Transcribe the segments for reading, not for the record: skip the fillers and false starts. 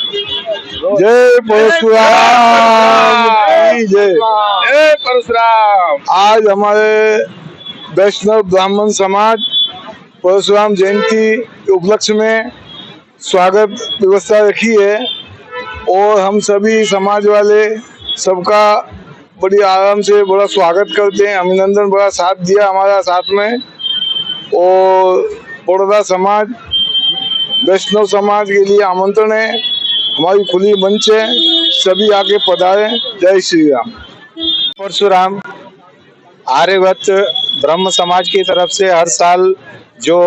जय परशुराम की जय। जय परशुराम। आज हमारे वैष्णव ब्राह्मण समाज परशुराम जयंती के उपलक्ष्य में स्वागत व्यवस्था रखी है और हम सभी समाज वाले सबका बड़ी आराम से बड़ा स्वागत करते हैं। अभिनंदन बड़ा साथ दिया हमारा साथ में। और बड़ौदा समाज वैष्णव समाज के लिए आमंत्रण है, हमारी खुली मंच है, सभी आगे पधारें। जय श्री राम। परशुराम आर्यवत ब्रह्म समाज की तरफ से हर साल जो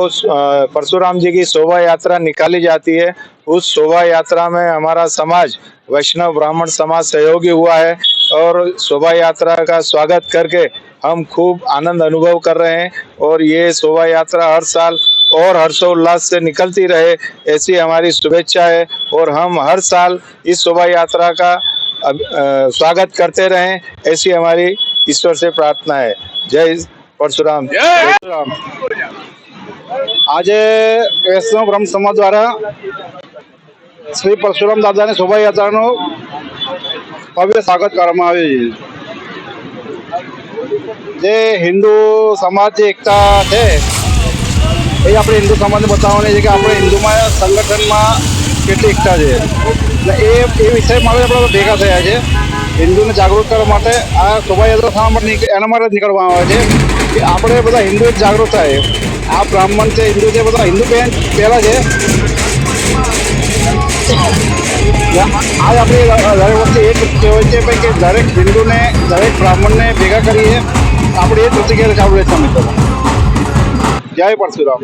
परशुराम जी की शोभा यात्रा निकाली जाती है, उस शोभा यात्रा में हमारा समाज वैष्णव ब्राह्मण समाज सहयोगी हुआ है और शोभा यात्रा का स्वागत करके हम खूब आनंद अनुभव कर रहे हैं। और ये शोभा यात्रा हर साल और हर्षोल्लास से निकलती रहे, ऐसी हमारी शुभेच्छा है। और हम हर साल इस शोभा यात्रा का स्वागत करते रहें, ऐसी हमारी ईश्वर से प्रार्थना है। जय परशुराम। जय परशुराम। આજે વૈષ્ણવ બ્રહ્મ સમાજ દ્વારા શ્રી પરશુરામ દાદાની શોભાયાત્રાનું ભવ્ય સ્વાગત કરવામાં આવે છે। જે હિન્દુ સમાજ જે એકતા છે એ આપણે હિન્દુ સમાજને બતાવવાની છે કે આપણે હિન્દુમાં સંગઠનમાં કેટલી એકતા છે। એટલે એ વિષય માટે આપણે ભેગા થયા છે। હિન્દુને જાગૃત કરવા માટે આ શોભાયાત્રા શા માટે એના માટે જ નીકળવામાં આવે છે કે આપણે બધા હિન્દુ જ જાગૃત થાય। આ બ્રાહ્મણ છે, હિન્દુ છે, બધા હિન્દુ પહેલા છે। આજ આપણે દરેક વખતે એ જ કહેવાય છે ભાઈ કે દરેક હિન્દુને દરેક બ્રાહ્મણને ભેગા કરીએ આપણે એ જ પ્રતિક્રિયા ચાલુ રહેશે મિત્રો। જય પરશુરામ।